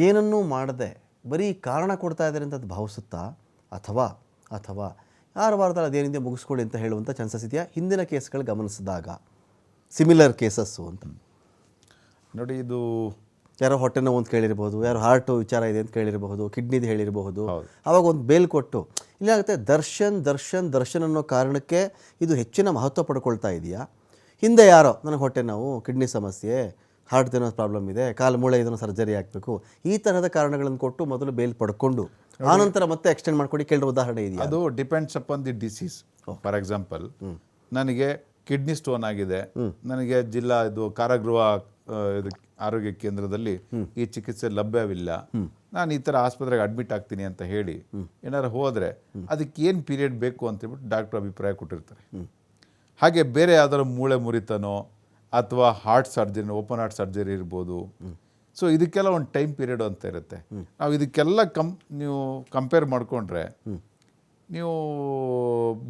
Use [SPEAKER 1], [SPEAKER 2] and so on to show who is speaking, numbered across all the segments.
[SPEAKER 1] ಏನನ್ನೂ ಮಾಡದೆ ಬರೀ ಕಾರಣ ಕೊಡ್ತಾ ಇದ್ದಾರೆ ಅಂತ ಅದು ಭಾವಿಸುತ್ತಾ ಅಥವಾ ಅಥವಾ 6 ವಾರದಲ್ಲಿ ಅದೇನಿದೆ ಮುಗಿಸ್ಕೊಳ್ಳಿ ಅಂತ ಹೇಳುವಂಥ ಚಾನ್ಸಸ್ ಇದೆಯಾ ಹಿಂದಿನ ಕೇಸ್ಗಳು ಗಮನಿಸಿದಾಗ ಸಿಮಿಲರ್ ಕೇಸಸ್ಸು ಅಂತ?
[SPEAKER 2] ನೋಡಿ, ಇದು
[SPEAKER 1] ಯಾರೋ ಹೊಟ್ಟೆ ನೋವು ಅಂತ ಕೇಳಿರ್ಬೋದು, ಯಾರೋ ಹಾರ್ಟು ವಿಚಾರ ಇದೆ ಅಂತ ಕೇಳಿರಬಹುದು, ಕಿಡ್ನಿದು ಹೇಳಿರಬಹುದು. ಆವಾಗ ಒಂದು ಬೇಲ್ ಕೊಟ್ಟು ಇಲ್ಲಾಗುತ್ತೆ ದರ್ಶನ್ ಅನ್ನೋ ಕಾರಣಕ್ಕೆ ಇದು ಹೆಚ್ಚಿನ ಮಹತ್ವ ಪಡ್ಕೊಳ್ತಾ ಇದೆಯಾ? ಹಿಂದೆ ಯಾರೋ ನನಗೆ ಹೊಟ್ಟೆ ನೋವು, ಕಿಡ್ನಿ ಸಮಸ್ಯೆ, ಹಾರ್ಟ್ ಏನೋ ಪ್ರಾಬ್ಲಮ್ ಇದೆ, ಕಾಲು ಮೂಳೆ ಇದನ್ನು ಸರ್ಜರಿ ಆಗಬೇಕು, ಈ ಥರದ ಕಾರಣಗಳನ್ನು ಕೊಟ್ಟು ಮೊದಲು ಬೇಲ್ ಪಡ್ಕೊಂಡು ಆನಂತರ ಮತ್ತೆ ಎಕ್ಸ್ಟೆಂಡ್ ಮಾಡ್ಕೊಂಡು ಕೇಳಿರೋ ಉದಾಹರಣೆ ಇದೆಯಾ?
[SPEAKER 2] ಅದು depends upon the disease. For example, ನನಗೆ ಕಿಡ್ನಿ ಸ್ಟೋನ್ ಆಗಿದೆ, ನನಗೆ ಜಿಲ್ಲಾ ಇದು ಕಾರಾಗೃಹ ಆರೋಗ್ಯ ಕೇಂದ್ರದಲ್ಲಿ ಈ ಚಿಕಿತ್ಸೆ ಲಭ್ಯವಿಲ್ಲ, ನಾನು ಈ ಥರ ಆಸ್ಪತ್ರೆಗೆ ಅಡ್ಮಿಟ್ ಆಗ್ತೀನಿ ಅಂತ ಹೇಳಿ ಏನಾರು ಹೋದರೆ ಅದಕ್ಕೆ ಏನು ಪೀರಿಯಡ್ ಬೇಕು ಅಂತ ಹೇಳ್ಬಿಟ್ಟು ಡಾಕ್ಟರ್ ಅಭಿಪ್ರಾಯ ಕೊಟ್ಟಿರ್ತಾರೆ. ಹಾಗೆ ಬೇರೆ ಯಾವ್ದಾದ್ರು ಮೂಳೆ ಮುರಿತನೋ ಅಥವಾ heart surgery, open heart surgery ಇರ್ಬೋದು. ಸೊ ಇದಕ್ಕೆಲ್ಲ ಒಂದು ಟೈಮ್ ಪೀರಿಯಡ್ ಅಂತ ಇರುತ್ತೆ. ನಾವು ಇದಕ್ಕೆಲ್ಲ ನೀವು ಕಂಪೇರ್ ಮಾಡಿಕೊಂಡ್ರೆ ನೀವು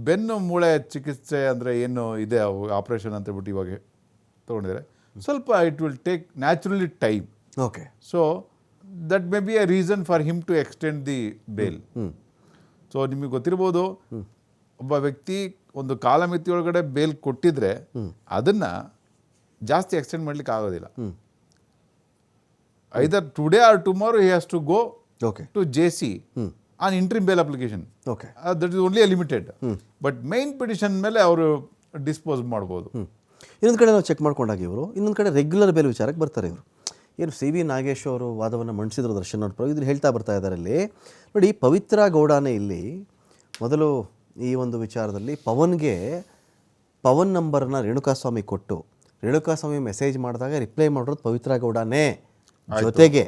[SPEAKER 2] ಬೆನ್ನು ಮೂಳೆ ಚಿಕಿತ್ಸೆ ಅಂದರೆ ಏನು ಇದೆ ಆಪ್ರೇಷನ್ ಅಂತ ಹೇಳ್ಬಿಟ್ಟು ಇವಾಗ ತೊಗೊಂಡಿದ್ರೆ ಸ್ವಲ್ಪ it will take naturally time.
[SPEAKER 1] Okay.
[SPEAKER 2] So that may be a reason for him to extend the bail. So ನಿಮಗೆ ಗೊತ್ತಿರ್ಬೋದು, ಒಬ್ಬ ವ್ಯಕ್ತಿ ಒಂದು ಕಾಲಮಿತಿ ಒಳಗಡೆ ಬೇಲ್ ಕೊಟ್ಟಿದ್ರೆ ಅದನ್ನು ಜಾಸ್ತಿ ಎಕ್ಸ್ಟೆಂಡ್ ಮಾಡ್ಲಿಕ್ಕೆ ಆಗೋದಿಲ್ಲ. Either today or tomorrow he has to go to JC on interim bail application. That is only limited. But main petition ಮೇಲೆ ಅವರು ಡಿಸ್ಪೋಸ್ ಮಾಡ್ಬೋದು.
[SPEAKER 1] ಇನ್ನೊಂದು ಕಡೆ ನಾವು ಚೆಕ್ ಮಾಡ್ಕೊಂಡಾಗ ಇವರು ಇನ್ನೊಂದು ಕಡೆ ರೆಗ್ಯುಲರ್ ಬೇಲ್ ವಿಚಾರಕ್ಕೆ ಬರ್ತಾರೆ. ಇವರು ಏನು CB ನಾಗೇಶ್ ಅವರು ವಾದವನ್ನು ಮಂಡಿಸಿದ್ರು ದರ್ಶನ್ ಅವ್ರ ಪರ, ಇದನ್ನು ಹೇಳ್ತಾ ಬರ್ತಾ ಇದ್ದಾರೆ. ಅಲ್ಲಿ ನೋಡಿ, ಪವಿತ್ರ ಗೌಡನೇ ಇಲ್ಲಿ ಮೊದಲು ಈ ಒಂದು ವಿಚಾರದಲ್ಲಿ ಪವನ್ ನಂಬರನ್ನು ರೇಣುಕಾಸ್ವಾಮಿ ಕೊಟ್ಟು ರೇಣುಕಾಸ್ವಾಮಿ ಮೆಸೇಜ್ ಮಾಡಿದಾಗ ರಿಪ್ಲೈ ಮಾಡೋದು ಪವಿತ್ರ ಗೌಡನೇ. ಜೊತೆಗೆ